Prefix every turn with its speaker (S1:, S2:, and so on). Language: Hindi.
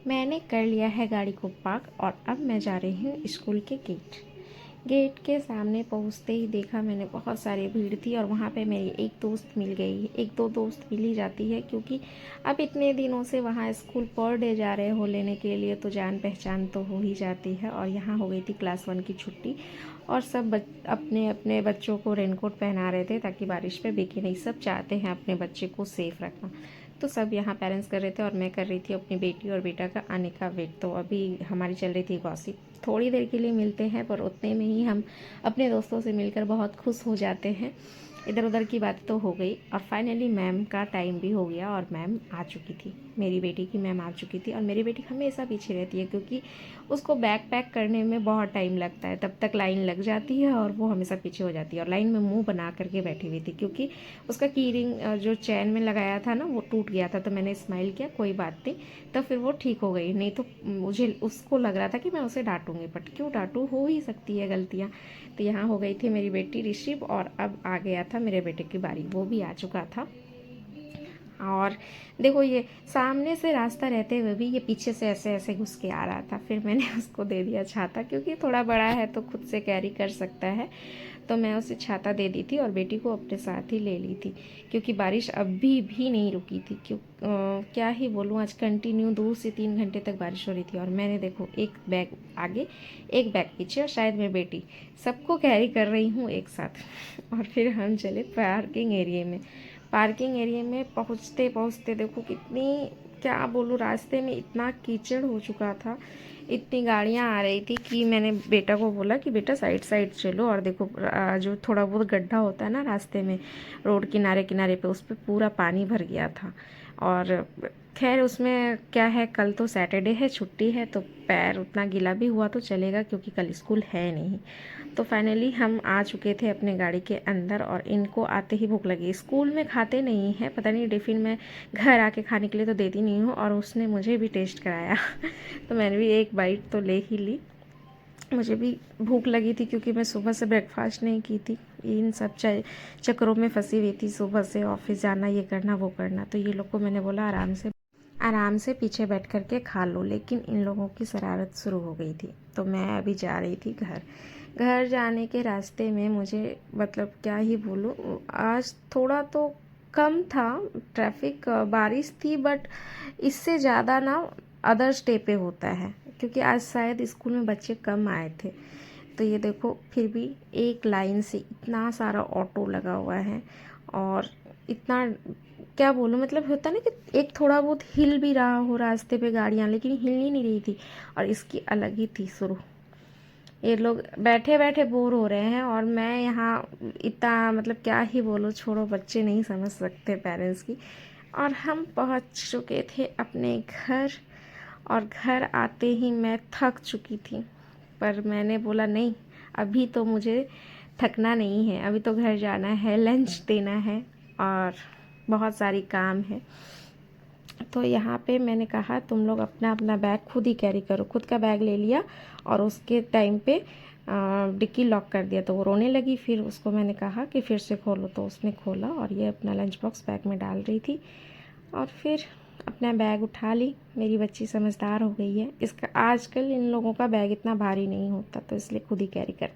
S1: मैंने कर लिया है गाड़ी को पार्क और अब मैं जा रही हूँ स्कूल के गेट के सामने पहुँचते ही देखा मैंने बहुत सारी भीड़ थी और वहाँ पे मेरी एक दोस्त मिल गई। एक दो दोस्त मिल ही जाती है क्योंकि अब इतने दिनों से वहाँ स्कूल पर डे जा रहे हो लेने के लिए तो जान पहचान तो हो ही जाती है। और यहाँ हो गई थी क्लास 1 की छुट्टी और सब अपने अपने बच्चों को रेनकोट पहना रहे थे ताकि बारिश में भीगे नहीं। सब चाहते हैं अपने बच्चे को सेफ रखना, तो सब यहाँ पेरेंट्स कर रहे थे और मैं कर रही थी अपनी बेटी और बेटा का आने का वेट। तो अभी हमारी चल रही थी गॉसिप। थोड़ी देर के लिए मिलते हैं पर उतने में ही हम अपने दोस्तों से मिलकर बहुत खुश हो जाते हैं। इधर उधर की बात तो हो गई और फाइनली मैम का टाइम भी हो गया और मैम आ चुकी थी। मेरी बेटी की मैम आ चुकी थी और मेरी बेटी हमेशा पीछे रहती है क्योंकि उसको बैग पैक करने में बहुत टाइम लगता है। तब तक लाइन लग जाती है और वो हमेशा पीछे हो जाती है और लाइन में मुंह बना करके बैठी हुई थी क्योंकि उसका की रिंग जो चैन में लगाया था ना वो टूट गया था। तो मैंने स्माइल किया, कोई बात नहीं, तो फिर वो ठीक हो गई। नहीं तो मुझे उसको लग रहा था कि मैं उसे डांटूंगी, बट क्यों डांटूँ, हो ही सकती है गलतियाँ। तो यहाँ हो गई थी मेरी बेटी रिसीव और अब आ गया था मेरे बेटे की बारी, वो भी आ चुका था। और देखो ये सामने से रास्ता रहते हुए भी ये पीछे से ऐसे ऐसे घुस के आ रहा था। फिर मैंने उसको दे दिया छाता क्योंकि थोड़ा बड़ा है तो खुद से कैरी कर सकता है। तो मैं उसे छाता दे दी थी और बेटी को अपने साथ ही ले ली थी क्योंकि बारिश अभी भी नहीं रुकी थी। क्या ही बोलूँ, आज कंटिन्यू 2 से 3 घंटे तक बारिश हो रही थी और मैंने देखो एक बैग आगे एक बैग पीछे और शायद मैं बेटी सबको कैरी कर रही हूँ एक साथ। और फिर हम चले पार्किंग एरिया में। पार्किंग एरिया में पहुँचते पहुँचते देखो कितनी, क्या बोलूँ, रास्ते में इतना कीचड़ हो चुका था, इतनी गाड़ियाँ आ रही थी कि मैंने बेटा को बोला कि बेटा साइड साइड चलो। और देखो जो थोड़ा बहुत गड्ढा होता है ना रास्ते में रोड किनारे किनारे पे, उस पर पूरा पानी भर गया था। और खैर उसमें क्या है, कल तो सैटरडे है, छुट्टी है, तो पैर उतना गीला भी हुआ तो चलेगा क्योंकि कल स्कूल है नहीं। तो फाइनली हम आ चुके थे अपने गाड़ी के अंदर और इनको आते ही भूख लगी। स्कूल में खाते नहीं है, पता नहीं टिफ़िन में घर आके खाने के लिए तो देती नहीं हूँ और उसने मुझे भी टेस्ट कराया तो मैंने भी एक बाइट तो ले ही ली। मुझे भी भूख लगी थी क्योंकि मैं सुबह से ब्रेकफास्ट नहीं की थी, इन सब चक्करों में फंसी हुई थी, सुबह से ऑफिस जाना, ये करना वो करना। तो ये लोग को मैंने बोला आराम से पीछे बैठ करके खा लो, लेकिन इन लोगों की शरारत शुरू हो गई थी। तो मैं अभी जा रही थी घर जाने के रास्ते में मुझे, मतलब क्या ही बोलूँ, आज थोड़ा तो कम था ट्रैफिक, बारिश थी, बट इससे ज़्यादा ना अदर्स डे पे होता है क्योंकि आज शायद स्कूल में बच्चे कम आए थे। तो ये देखो फिर भी एक लाइन से इतना सारा ऑटो लगा हुआ है और इतना, क्या बोलूँ, मतलब होता ना कि एक थोड़ा बहुत हिल भी रहा हो रास्ते पे गाड़ियाँ, लेकिन हिल ही नहीं रही थी। और इसकी अलग ही थी शुरू, ये लोग बैठे बैठे बोर हो रहे हैं और मैं यहाँ इतना, मतलब क्या ही बोलो, छोड़ो, बच्चे नहीं समझ सकते पेरेंट्स की। और हम पहुँच चुके थे अपने घर और घर आते ही मैं थक चुकी थी, पर मैंने बोला नहीं, अभी तो मुझे थकना नहीं है, अभी तो घर जाना है, लंच देना है और बहुत सारी काम है। तो यहाँ पे मैंने कहा तुम लोग अपना अपना बैग खुद ही कैरी करो। खुद का बैग ले लिया और उसके टाइम पे डिक्की लॉक कर दिया। तो वो रोने लगी, फिर उसको मैंने कहा कि फिर से खोलो, तो उसने खोला और ये अपना लंच बॉक्स बैग में डाल रही थी और फिर अपना बैग उठा ली। मेरी बच्ची समझदार हो गई है, इसका आजकल इन लोगों का बैग इतना भारी नहीं होता तो इसलिए खुद ही कैरी कर